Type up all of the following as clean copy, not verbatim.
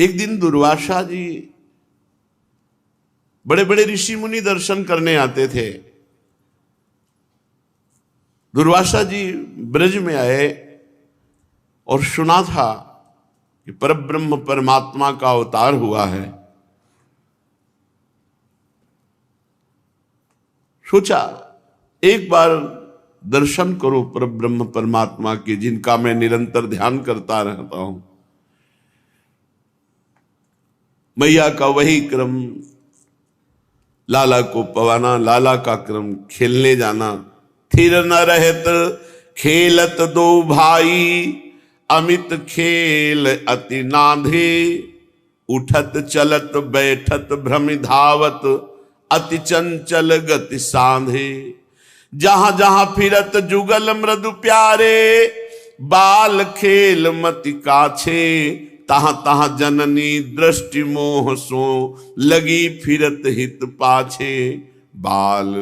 एक दिन दुर्वासा जी, बड़े बड़े ऋषि मुनि दर्शन करने आते थे। दुर्वासा जी ब्रज में आए और सुना था कि परब्रह्म परमात्मा का अवतार हुआ है। सोचा एक बार दर्शन करो परब्रह्म परमात्मा के, जिनका मैं निरंतर ध्यान करता रहता हूं। मैया का वही क्रम, लाला को पवाना, लाला का क्रम खेलने जाना। थिर न रहत खेलत दो भाई, अमित खेल अति नाधे। उठत चलत बैठत भ्रमि धावत, अति चंचल गति सांधे। जहां जहां फिरत जुगल मृदु प्यारे, बाल खेल मति काछे। तहां तहां जननी दृष्टि मोह सो, लगी फिरत हित पाछे। बाल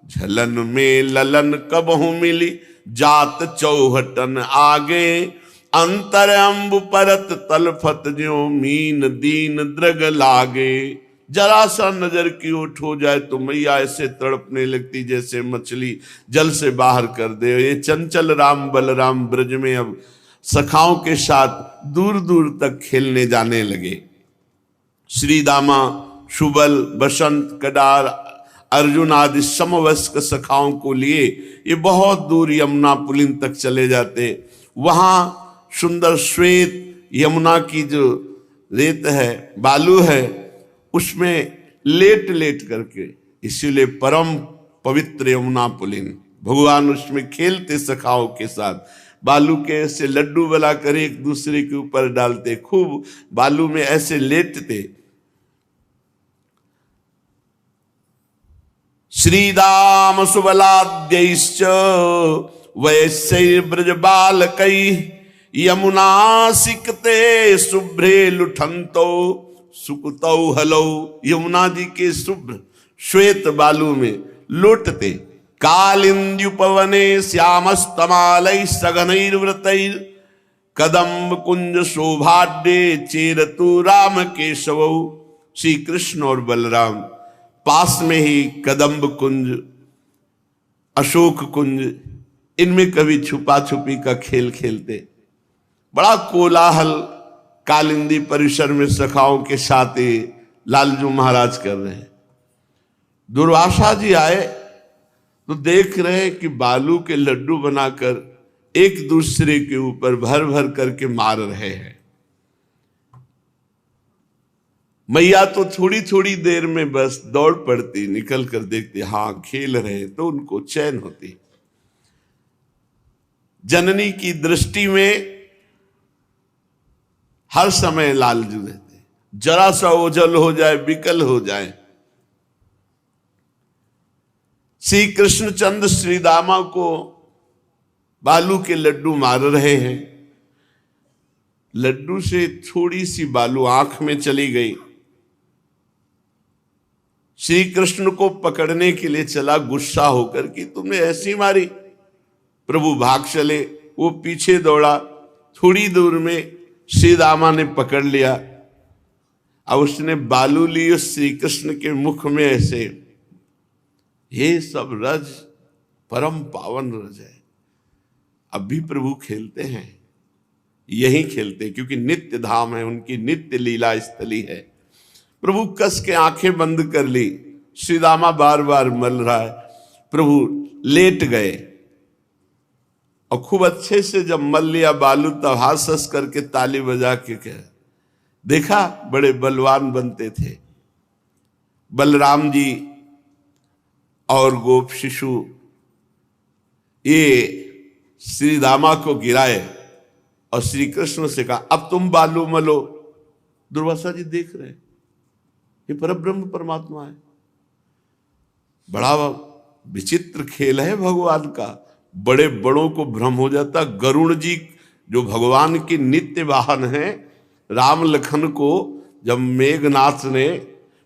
झलन में ललन कबहु मिली, जात चौहटन आगे। अंतर अंब परत तलफत ज्यों, मीन दीन द्रग लागे। जरा सा नजर की ओट हो जाए तो मैया ऐसे तड़पने लगती जैसे मछली जल से बाहर कर दे। ये चंचल राम बलराम ब्रज में अब सखाओं के साथ दूर दूर तक खेलने जाने लगे। श्री दामा, सुबल, बसंत, कडार, अर्जुन आदि समवयस्क सखाओं को लिए ये बहुत दूर यमुना पुलिन तक चले जाते। वहां सुंदर श्वेत यमुना की जो रेत है, बालू है, उसमें लेट लेट करके, इसीलिए परम पवित्र यमुना पुलिन। भगवान उसमें खेलते सखाओं के साथ। बालू के ऐसे लड्डू बनाकर एक दूसरे के ऊपर डालते, खूब बालू में ऐसे लेटते। श्रीदाम सुबलाद्यैश्च वैश्यैर्ब्रज बालकैः, यमुना सिकते शुभ्रे लुठंतो, सुकुतौ हलौ। यमुना जी के शुभ्र श्वेत बालू में लोटते। कालिंद्युपवने श्यामस्तमालैः सघनैर्व्रतैः, कदम्ब कुंज शोभाढ्ये चेरतु राम केशवौ। श्री कृष्ण और बलराम पास में ही कदम्ब कुंज, अशोक कुंज, इनमें कभी छुपा छुपी का खेल खेलते। बड़ा कोलाहल कालिंदी परिसर में सखाओं के साथ ही लालजू महाराज कर रहे हैं। दुर्वासा जी आए तो देख रहे हैं कि बालू के लड्डू बनाकर एक दूसरे के ऊपर भर भर करके मार रहे हैं। मैया तो थोड़ी थोड़ी देर में बस दौड़ पड़ती, निकल कर देखती, हाँ खेल रहे, तो उनको चैन होती। जननी की दृष्टि में हर समय लालजू रहते, जरा सा ओझल हो जाए, विकल हो जाए। श्री कृष्णचंद्र श्री दामा को बालू के लड्डू मार रहे हैं। लड्डू से थोड़ी सी बालू आंख में चली गई। श्री कृष्ण को पकड़ने के लिए चला, गुस्सा होकर कि तुमने ऐसी मारी। प्रभु भाग चले, वो पीछे दौड़ा। थोड़ी दूर में श्री दामा ने पकड़ लिया। अब उसने बालू ली श्री कृष्ण के मुख में ऐसे। ये सब रज परम पावन रज है। अब भी प्रभु खेलते हैं, यही खेलते, क्योंकि नित्य धाम है, उनकी नित्य लीला स्थली है। प्रभु कस के आंखें बंद कर ली। श्री दामा बार बार मल रहा है। प्रभु लेट गए और खूब अच्छे से जब मल लिया बालू, तब हास हंस करके ताली बजा के कह, देखा बड़े बलवान बनते थे। बलराम जी और गोप शिशु ये श्री दामा को गिराए और श्री कृष्ण से कहा, अब तुम बालू मलो। दुर्वासा जी देख रहे हैं, ये परब्रह्म परमात्मा है। बड़ा विचित्र खेल है भगवान का। बड़े बड़ों को भ्रम हो जाता। गरुड़ जी जो भगवान के नित्य वाहन हैं, राम लखन को जब मेघनाथ ने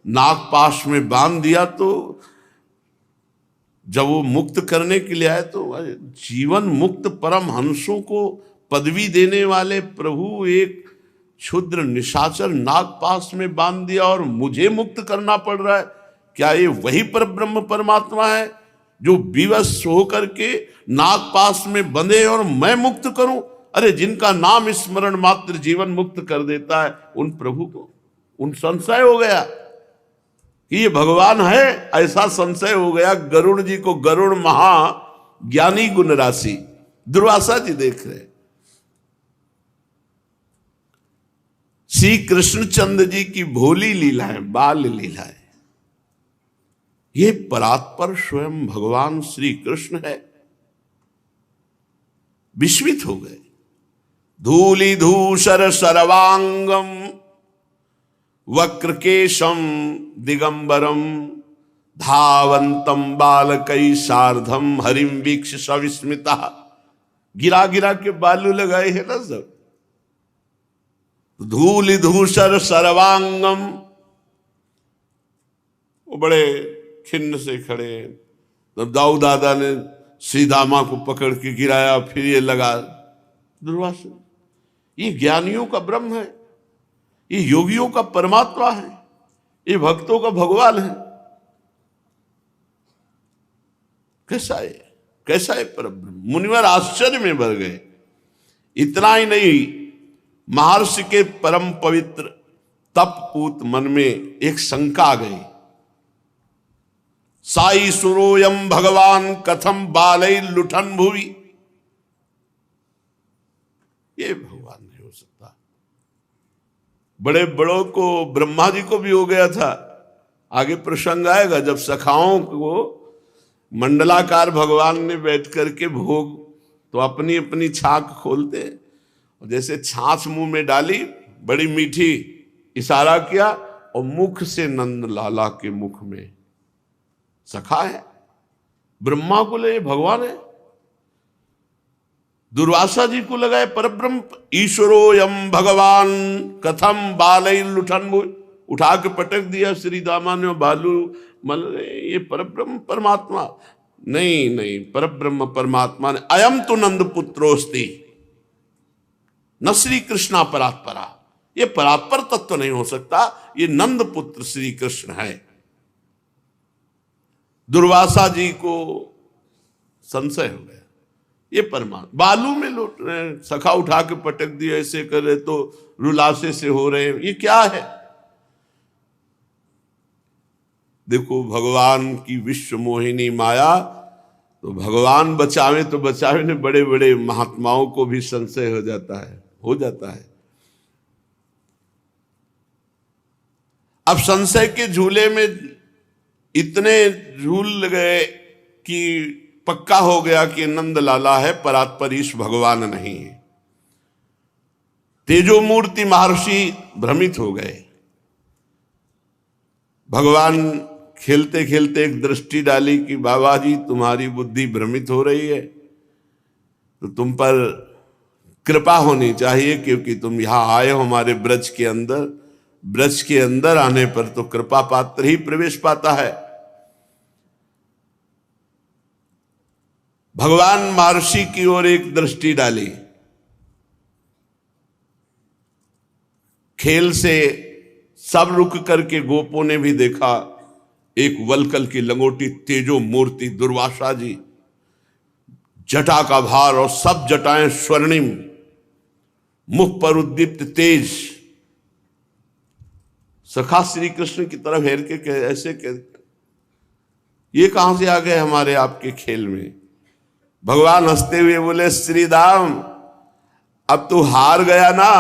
नागपाश में बांध दिया, तो जब वो मुक्त करने के लिए आए, तो जीवन मुक्त परम हंसों को पदवी देने वाले प्रभु एक क्षुद्र निशाचर नागपाश में बांध दिया और मुझे मुक्त करना पड़ रहा है। क्या ये वही परब्रह्म परमात्मा है जो विवश होकर के नागपाश में बंधे और मैं मुक्त करूं? अरे जिनका नाम स्मरण मात्र जीवन मुक्त कर देता है, उन प्रभु को उन संशय हो गया कि ये भगवान है, ऐसा संशय हो गया गरुड़ जी को। गरुड़ महा ज्ञानी गुण राशि, दुर्वासा जी देख रहे। श्री कृष्णचंद्र जी की भोली लीलाएं, बाल लीलाएं, ये परात्पर स्वयं भगवान श्री कृष्ण है। विस्मित हो गए। धूलि धूसर सर्वांगम वक्रकेशम दिगंबरम धावंतम बालकई सार्धम हरिम वीक्ष सविस्मिता। गिरा गिरा के बालू लगाए हैं ना सब। धूलि धूसर सर्वांगम, वो बड़े खिन्न से खड़े। तब दाऊ दादा ने श्रीदामा को पकड़ के गिराया, फिर ये लगा। दुर्वासा, ये ज्ञानियों का ब्रह्म है, ये योगियों का परमात्मा है, ये भक्तों का भगवान है। कैसा है परब्रह्म? मुनिवर आश्चर्य में भर गए। इतना ही नहीं, महर्षि के परम पवित्र तपपूत मन में एक शंका आ गई। साई सुरोयम भगवान कथम बालई लुठन भुवि। ये भगवान नहीं हो सकता। बड़े बड़ों को, ब्रह्मा जी को भी हो गया था। आगे प्रसंग आएगा जब सखाओं को मंडलाकार भगवान ने बैठ करके भोग, तो अपनी अपनी छाक खोलते, और जैसे छाछ मुंह में डाली, बड़ी मीठी, इशारा किया और मुख से नंद लाला के मुख में सखा है। ब्रह्मा को ले भगवान है, दुर्वासा जी को लगाए परब्रह्म। ईश्वरो यम भगवान कथम बालई लुठन, उठा के पटक दिया श्री दामा ने बालू मल। ये परब्रह्म परमात्मा नहीं, परब्रह्म परमात्मा ने अयम तो नंद पुत्रोस्ति न श्री कृष्णा परात्परा। ये परात्पर तत्व नहीं हो सकता, ये नंद पुत्र श्री कृष्ण है। दुर्वासा जी को संशय हो गया, ये परमात्मा बालू में लौट रहे हैं, सखा उठा के पटक दिया, ऐसे कर रहे तो रुलासे से हो रहे हैं, ये क्या है? देखो भगवान की विश्व मोहिनी माया, तो भगवान बचावे तो बचावे ने, बड़े बड़े महात्माओं को भी संशय हो जाता है। अब संशय के झूले में इतने झूल गए कि पक्का हो गया कि नंद लाला है, परात्परीश भगवान नहीं है। तेजो मूर्ति महर्षि भ्रमित हो गए। भगवान खेलते खेलते एक दृष्टि डाली कि बाबा जी तुम्हारी बुद्धि भ्रमित हो रही है, तो तुम पर कृपा होनी चाहिए, क्योंकि तुम यहां आए हो हमारे ब्रज के अंदर। ब्रज के अंदर आने पर तो कृपा पात्र ही प्रवेश पाता है। भगवान महर्षि की ओर एक दृष्टि डाली। खेल से सब रुक करके गोपों ने भी देखा, एक वलकल की लंगोटी तेजो मूर्ति दुर्वासा जी, जटा का भार और सब जटाएं स्वर्णिम, मुख पर उद्दीप्त तेज। सखा श्री कृष्ण की तरफ हेर के ऐसे ये कहां से आ गए हमारे आपके खेल में? भगवान हंसते हुए बोले, श्री दाम अब तू हार गया ना,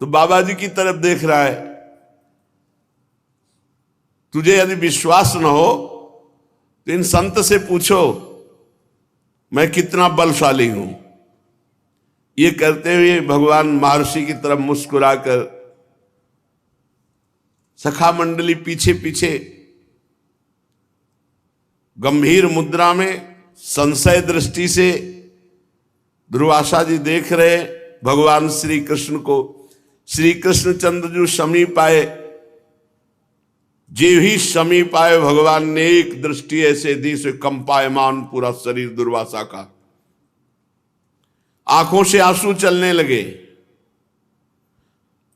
तो बाबा जी की तरफ देख रहा है। तुझे यदि विश्वास न हो तो इन संत से पूछो मैं कितना बलशाली हूं। ये करते हुए भगवान महर्षि की तरफ मुस्कुराकर, सखा मंडली पीछे पीछे गंभीर मुद्रा में संशय दृष्टि से दुर्वासा जी देख रहे भगवान श्री कृष्ण को। श्री कृष्ण चंद्र जो समीप आए, जे ही समीप आए, भगवान ने एक दृष्टि ऐसे दी से कंपायमान पूरा शरीर दुर्वासा का, आंखों से आंसू चलने लगे।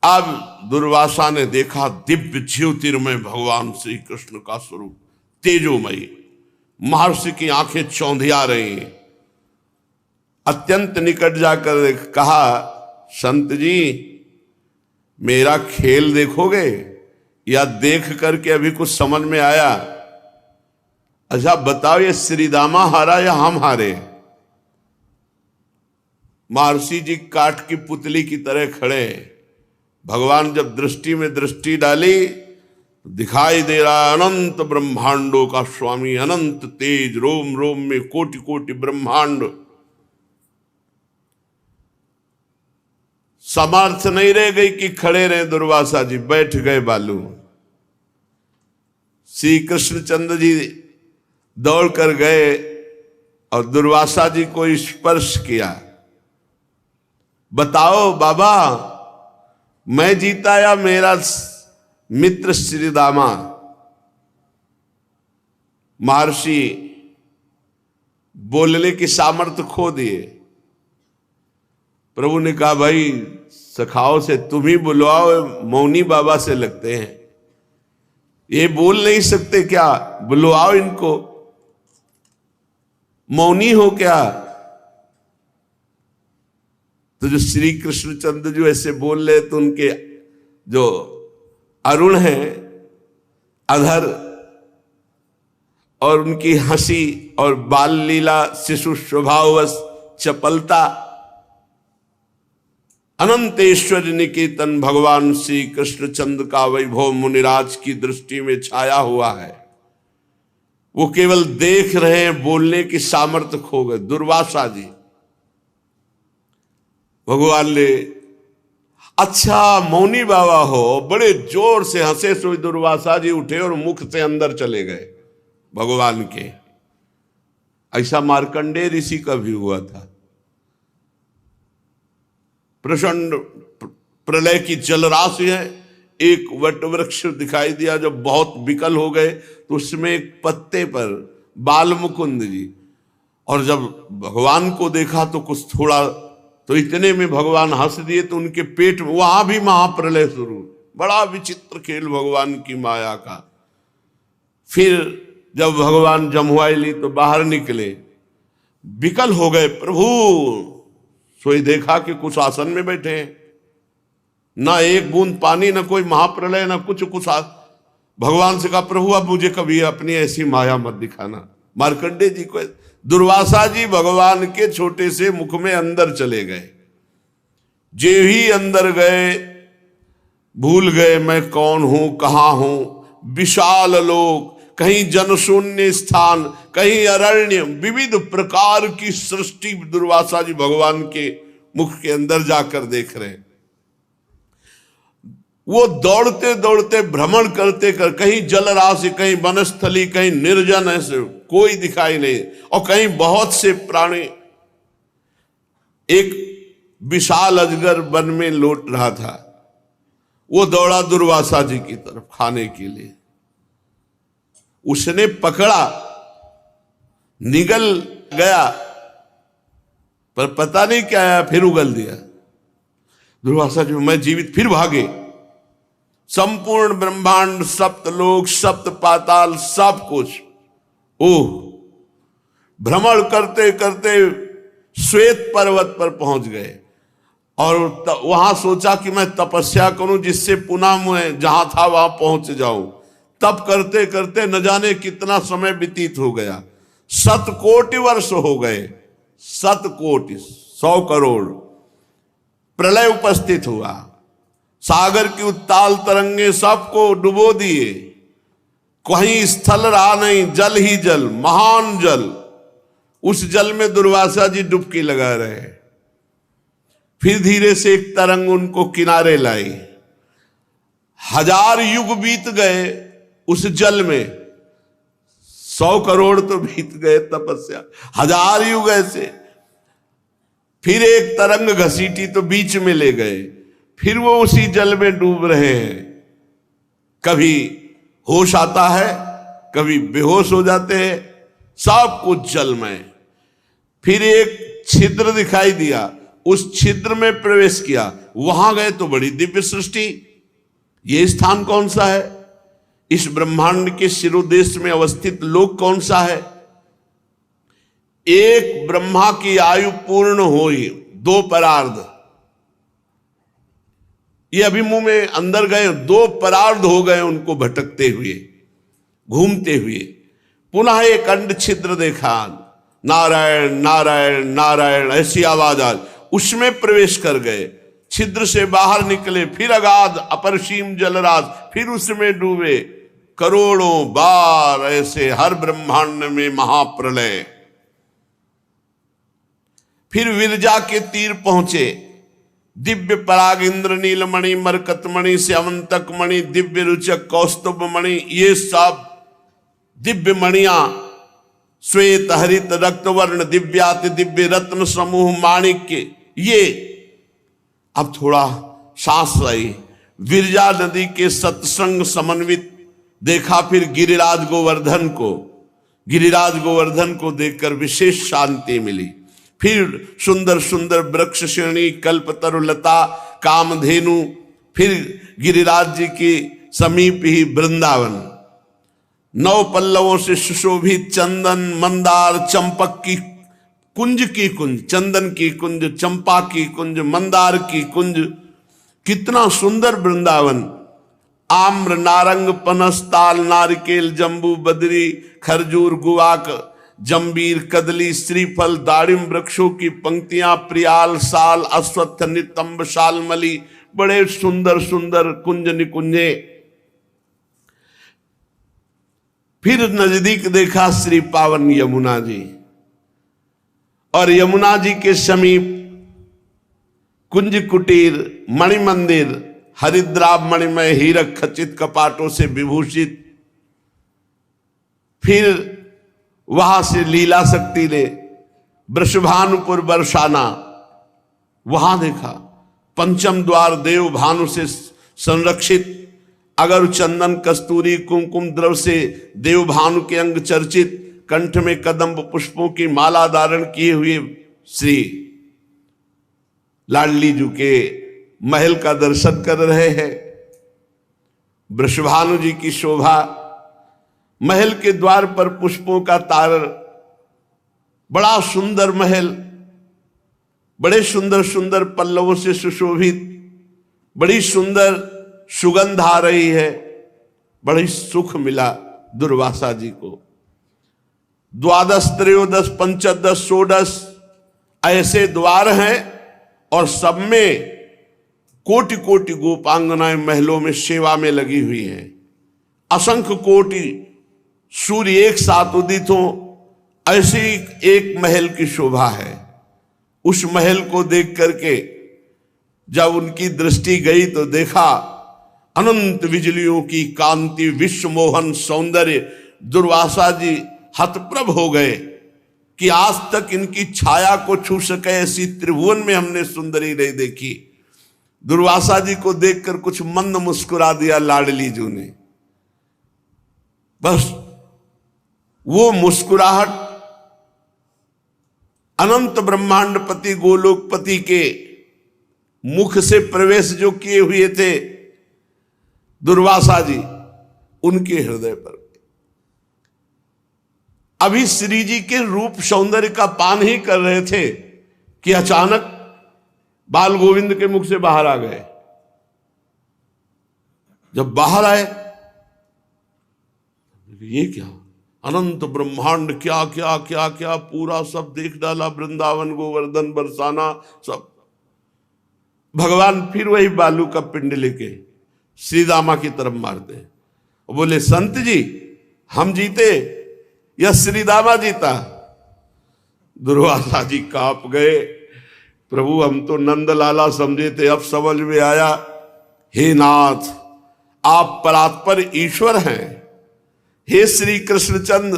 अब दुर्वासा ने देखा दिव्य ज्योतिर्मय भगवान श्री कृष्ण का स्वरूप, तेजोमयी। महर्षि की आंखें चौंधिया रही। अत्यंत निकट जाकर कहा, संत जी मेरा खेल देखोगे या देख करके अभी कुछ समझ में आया? अच्छा बताओ, ये श्रीदामा हारा या हम हारे? महर्षि जी काठ की पुतली की तरह खड़े। भगवान जब दृष्टि में दृष्टि डाली, दिखाई दे रहा अनंत ब्रह्मांडों का स्वामी, अनंत तेज, रोम रोम में कोटि कोटि ब्रह्मांड। सामर्थ्य नहीं रह गई कि खड़े रहे दुर्वासा जी, बैठ गए बालू। श्री कृष्णचंद्र जी दौड़ कर गए और दुर्वासा जी को स्पर्श किया। बताओ बाबा, मैं जीता या मेरा मित्र श्रीदामा? महर्षि बोलने की सामर्थ्य खो दिए। प्रभु ने कहा, भाई सखाओं से तुम ही बुलवाओ, मौनी बाबा से लगते हैं, ये बोल नहीं सकते क्या? बुलवाओ इनको, मौनी हो क्या? तो जो श्री कृष्णचंद्र जो ऐसे बोल रहे, तो उनके जो अरुण हैं अधर और उनकी हंसी और बाल लीला, शिशु स्वभाववश चपलता, अनंतेश्वर निकेतन भगवान श्री कृष्णचंद्र का वैभव मुनिराज की दृष्टि में छाया हुआ है। वो केवल देख रहे हैं, बोलने की सामर्थ्य खो गए। दुर्वासा जी, भगवान ने, अच्छा मौनी बाबा हो, बड़े जोर से हंसे। सो दुर्वासा जी उठे और मुख से अंदर चले गए भगवान के। ऐसा मार्कंडेय ऋषि का भी हुआ था। प्रचंड प्रलय की जलराशि है, एक वट वृक्ष दिखाई दिया जब बहुत विकल हो गए, तो उसमें एक पत्ते पर बाल मुकुंद जी, और जब भगवान को देखा तो कुछ थोड़ा, तो इतने में भगवान हंस दिए, तो उनके पेट में वहां भी महाप्रलय शुरू। बड़ा विचित्र खेल भगवान की माया का। फिर जब भगवान जमुआई ली तो बाहर निकले, विकल हो गए प्रभु। सोई देखा कि कुछ आसन में बैठे हैं, ना एक बूंद पानी, ना कोई महाप्रलय, ना कुछ। भगवान से कहा, प्रभु अब मुझे कभी अपनी ऐसी माया मत दिखाना। मार्कंडेय जी को, दुर्वासा जी भगवान के छोटे से मुख में अंदर चले गए। जे ही अंदर गए, भूल गए मैं कौन हूं, कहां हूं। विशाल लोक, कहीं जनशून्य स्थान, कहीं अरण्य, विविध प्रकार की सृष्टि दुर्वासा जी भगवान के मुख के अंदर जाकर देख रहे हैं। वो दौड़ते दौड़ते भ्रमण करते कर, कहीं जलराशि, कहीं वनस्थली, कहीं निर्जन, ऐसे कोई दिखाई नहीं, और कहीं बहुत से प्राणी। एक विशाल अजगर वन में लौट रहा था, वो दौड़ा दुर्वासा जी की तरफ खाने के लिए। उसने पकड़ा, निगल गया, पर पता नहीं क्या आया, फिर उगल दिया। दुर्वासा जी मैं जीवित, फिर भागे। संपूर्ण ब्रह्मांड, सप्त लोक, सप्त पाताल, सब कुछ ओह भ्रमण करते करते श्वेत पर्वत पर पहुंच गए। और वहां सोचा कि मैं तपस्या करूं, जिससे पुनः मैं जहां था वहां पहुंच जाऊं। तप करते करते न जाने कितना समय व्यतीत हो गया। 7 कोटि वर्ष हो गए, 7 कोटि, 100 करोड़। प्रलय उपस्थित हुआ, सागर की उत्ताल तरंगे सबको डुबो दिए, कहीं स्थल रहा नहीं, जल ही जल, महान जल। उस जल में दुर्वासा जी डुबकी लगा रहे। फिर धीरे से एक तरंग उनको किनारे लाई। 1000 युग बीत गए उस जल में, 100 करोड़ तो बीत गए तपस्या, 1000 युग ऐसे। फिर एक तरंग घसीटी तो बीच में ले गए, फिर वो उसी जल में डूब रहे हैं। कभी होश आता है, कभी बेहोश हो जाते हैं, सब कुछ जल में। फिर एक छिद्र दिखाई दिया, उस छिद्र में प्रवेश किया, वहां गए तो बड़ी दिव्य सृष्टि। ये स्थान कौन सा है? इस ब्रह्मांड के शिरोदेश में अवस्थित लोक कौन सा है? एक ब्रह्मा की आयु पूर्ण हुई, 2 परार्ध। ये अभी मुंह में अंदर गए, 2 परार्ध हो गए उनको भटकते हुए, घूमते हुए। पुनः एक अंड छिद्र देखा, नारायण नारायण नारायण ऐसी आवाज आज, उसमें प्रवेश कर गए, छिद्र से बाहर निकले, फिर अगाध अपरसीम जलराज, फिर उसमें डूबे। करोड़ों बार ऐसे हर ब्रह्मांड में महाप्रलय। फिर विरजा के तीर पहुंचे, दिव्य पराग इंद्र नीलमणि मरकतमणि श्यामंतक मणि दिव्य रुचक कौस्तुभ मणि, ये सब दिव्य मणियां श्वेत हरित रक्तवर्ण दिव्याति दिव्य रत्न समूह माणिक्य। ये अब थोड़ा सांस आई, विरजा नदी के सत्संग समन्वित देखा। फिर गिरिराज गोवर्धन को देखकर विशेष शांति मिली। फिर सुंदर सुंदर वृक्ष श्रेणी, कल्पतरु लता, कामधेनु। फिर गिरिराज जी के समीप ही वृंदावन, 9 पल्लवों से सुशोभित चंदन मंदार चंपक की कुंज की कुंज, चंदन की कुंज, चंपा की कुंज, मंदार की कुंज, कितना सुंदर वृंदावन। आम्र नारंग पनस ताल नारिकेल जम्बू बदरी खरजूर गुआक जंबीर कदली श्रीफल दाड़िम वृक्षों की पंक्तियां, प्रियाल साल अश्वत्थ नितंब शालमली, बड़े सुंदर सुंदर कुंज निकुंजे। फिर नजदीक देखा श्री पावन यमुना जी, और यमुना जी के समीप कुंज कुटीर मणि मंदिर, हरिद्राभ मणिमय हीरक खचित कपाटों से विभूषित। फिर वहां से लीला शक्ति ने वृषभानुपुर बरसाना, वहां देखा पंचम द्वार देव भानु से संरक्षित, अगर चंदन कस्तूरी कुमकुम द्रव से देव भानु के अंग चर्चित, कंठ में कदम्ब पुष्पों की माला धारण किए हुए श्री लाडली जी के महल का दर्शन कर रहे हैं। वृषभानु जी की शोभा, महल के द्वार पर पुष्पों का तार, बड़ा सुंदर महल, बड़े सुंदर सुंदर पल्लवों से सुशोभित, बड़ी सुंदर सुगंध आ रही है, बड़ी सुख मिला दुर्वासा जी को। 12 त्रयोदश पंचदश षोडश ऐसे द्वार हैं, और सब में कोटि कोटि गोपांगनाएं महलों में सेवा में लगी हुई हैं। असंख्य कोटि सूर्य एक साथ उदित हो, ऐसी एक महल की शोभा है। उस महल को देख करके जब उनकी दृष्टि गई तो देखा अनंत बिजलियों की कांति, विश्व मोहन सौंदर्य। दुर्वासा जी हतप्रभ हो गए कि आज तक इनकी छाया को छू सके ऐसी त्रिभुवन में हमने सुंदरी नहीं देखी। दुर्वासा जी को देखकर कुछ मंद मुस्कुरा दिया लाडली जी ने। बस वो मुस्कुराहट अनंत ब्रह्मांडपति गोलोकपति के मुख से प्रवेश जो किए हुए थे दुर्वासा जी, उनके हृदय पर। अभी श्री जी के रूप सौंदर्य का पान ही कर रहे थे कि अचानक बाल गोविंद के मुख से बाहर आ गए। जब बाहर आए, ये क्या अनंत ब्रह्मांड, क्या क्या क्या क्या पूरा सब देख डाला, वृंदावन गोवर्धन बरसाना सब। भगवान फिर वही बालू का पिंड लेके श्री दामा की तरफ मारते, बोले संत जी हम जीते या श्री दामा जीता? दुर्वासा जी कांप गए, प्रभु हम तो नंद लाला समझे थे, अब समझ में आया। हे नाथ आप परात्पर ईश्वर हैं। हे श्री कृष्णचंद,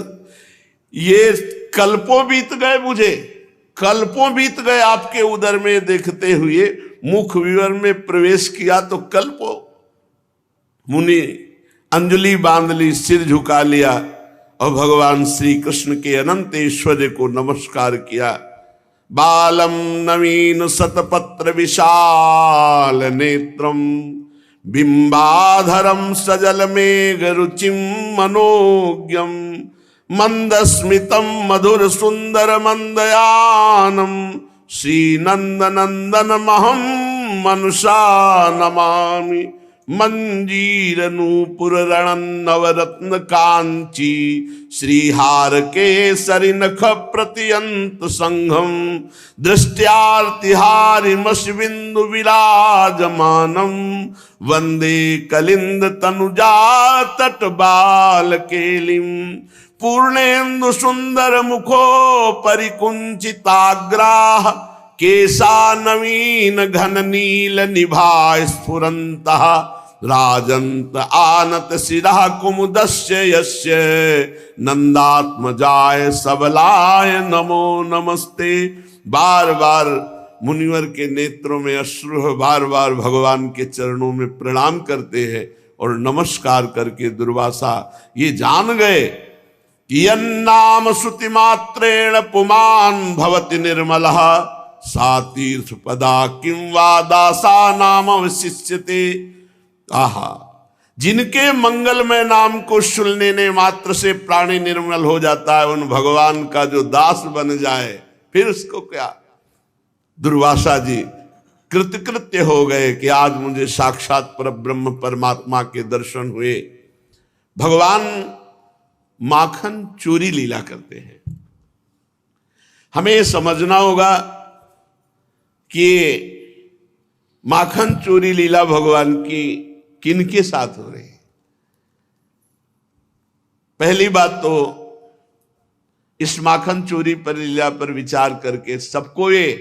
ये कल्पों बीत गए, मुझे कल्पों बीत गए आपके उदर में देखते हुए। मुख विवर में प्रवेश किया तो कल्पों। मुनि अंजलि बांध ली, सिर झुका लिया और भगवान श्री कृष्ण के अनंत ऐश्वर्य को नमस्कार किया। बालम नवीन शतपत्र विशाल नेत्रम बिंबाधरम सजल मेघ रुचिम मनोज्ञम मंदस्मितम मधुर सुंदर मंदयानम श्री नंद नंदन महम मनुषा नमामि मंजीर नूपुर रण नवरत्न कांची श्रीहार केसरी नख प्रत्यंत संघम दृष्ट्यार्तिहारिमश बिंदु विराजमानम वंदे कलिंद तनुजा तट बाल केलिम पूर्णेन्दु सुंदर मुखो परिकुंचिताग्राह केसा नवीन घन नील निभा स्फुरन्तः राजन्त आनत शिरः कुमुदस्य यस्य नंदात्मजाय सबलाय नमो नमस्ते। बार बार मुनिवर के नेत्रों में अश्रु है, बार बार भगवान के चरणों में प्रणाम करते हैं और नमस्कार करके दुर्वासा ये जान गए कि यन्नाम श्रुति मात्रेण पुमान् भवति निर्मलः सा तीर्थ पदा किं वा दासा नाम अवशिष्यते। आहा, जिनके मंगलमय नाम को सुनने मात्र से प्राणी निर्मल हो जाता है, उन भगवान का जो दास बन जाए फिर उसको क्या। दुर्वासा जी कृतकृत्य हो गए कि आज मुझे साक्षात परब्रह्म परमात्मा के दर्शन हुए। भगवान माखन चोरी लीला करते हैं। हमें यह समझना होगा कि माखन चोरी लीला भगवान की किनके साथ हो रही है। पहली बात तो इस माखन चोरी पर लीला पर विचार करके सबको ये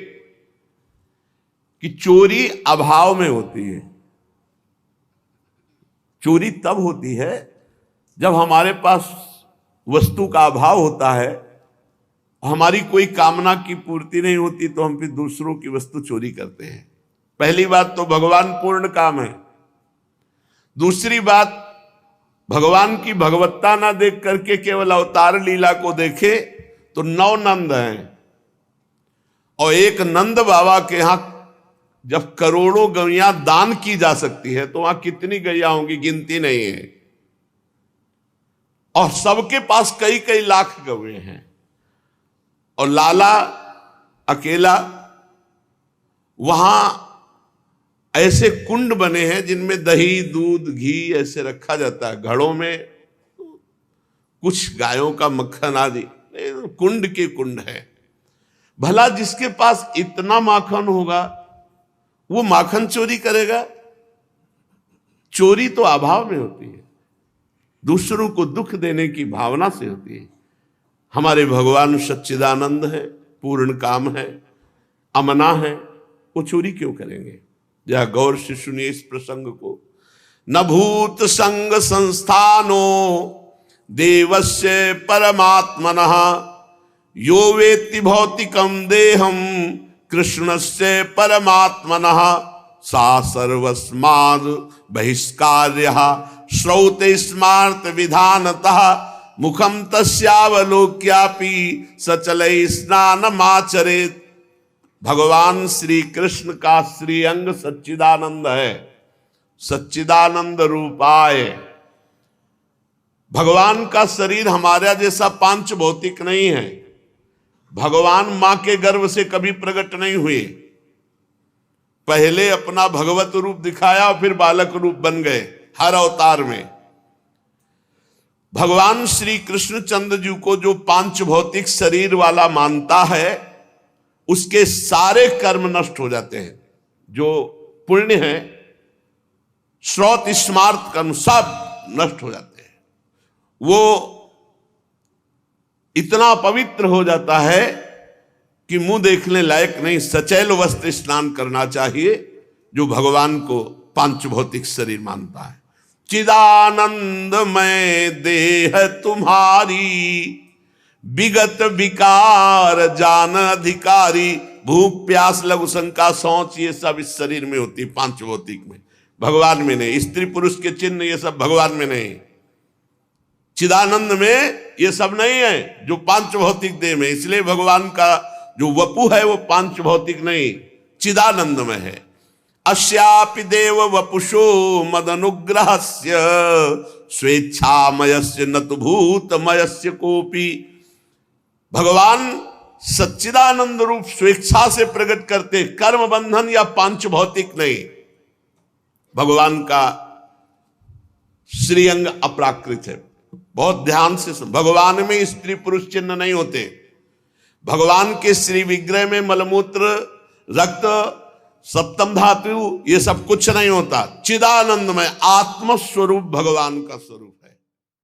कि चोरी अभाव में होती है। चोरी तब होती है जब हमारे पास वस्तु का अभाव होता है, हमारी कोई कामना की पूर्ति नहीं होती तो हम फिर दूसरों की वस्तु चोरी करते हैं। पहली बात तो भगवान पूर्ण काम है। दूसरी बात, भगवान की भगवत्ता ना देख करके केवल अवतार लीला को देखे तो 9 नंद हैं और एक नंद बाबा के यहां जब करोड़ों गैया दान की जा सकती है तो वहां कितनी गैया होंगी गिनती नहीं है, और सबके पास कई कई लाख गौएं हैं और लाला अकेला। वहां ऐसे कुंड बने हैं जिनमें दही दूध घी ऐसे रखा जाता है, घड़ों में कुछ गायों का मक्खन आदि, कुंड के कुंड है। भला जिसके पास इतना माखन होगा वो माखन चोरी करेगा? चोरी तो अभाव में होती है, दूसरों को दुख देने की भावना से होती है। हमारे भगवान सच्चिदानंद है, पूर्ण काम है, अमना है, वो चोरी क्यों करेंगे? जरा गौर से सुनिए इस प्रसंग को। न भूत संग संस्थानो देवस्य परमात्मनः यो वेत्ति भौतिकम देहम कृष्णस्य परमात्मनः सा सर्वस्माद् बहिष्कार्यः श्रौते स्मार्त विधानतः मुखम तस्यावलोक्यापि सचलै स्नानमाचरेत्। भगवान श्री कृष्ण का श्री अंग सच्चिदानंद है, सच्चिदानंद रूपाय। भगवान का शरीर हमारा जैसा पांच भौतिक नहीं है। भगवान मां के गर्भ से कभी प्रकट नहीं हुए, पहले अपना भगवत रूप दिखाया और फिर बालक रूप बन गए हर अवतार में। भगवान श्री कृष्णचंद्र जी को जो पांच भौतिक शरीर वाला मानता है उसके सारे कर्म नष्ट हो जाते हैं। जो पुण्य है, श्रौत स्मार्त कर्म सब नष्ट हो जाते हैं। वो इतना पवित्र हो जाता है कि मुंह देखने लायक नहीं, सचैल वस्त्र स्नान करना चाहिए जो भगवान को पांच भौतिक शरीर मानता है। चिदानंदमय देह तुम्हारी विगत विकार जान अधिकारी। भूख प्यास लघु शंका सोच ये सब इस शरीर में होती है, पांच भौतिक में, भगवान में नहीं। स्त्री पुरुष के चिन्ह ये सब भगवान में नहीं, चिदानंद में ये सब नहीं है जो पांच भौतिक देह में। इसलिए भगवान का जो वपु है वो पांच भौतिक नहीं, चिदानंदमय है। अस्यापि देव वपुषो मदनुग्रहस्य स्वेच्छामयस्य न तु भूतमयस्य कोपि। भगवान सच्चिदानंद रूप स्वेच्छा से प्रकट करते, कर्म बंधन या पांच भौतिक नहीं। भगवान का श्रीअंग अपराकृत है, बहुत ध्यान से सुन। भगवान में स्त्री पुरुष चिन्ह नहीं होते। भगवान के श्री विग्रह में मलमूत्र, रक्त, सप्तम धातु ये सब कुछ नहीं होता। चिदानंदमय आत्म स्वरूप भगवान का स्वरूप।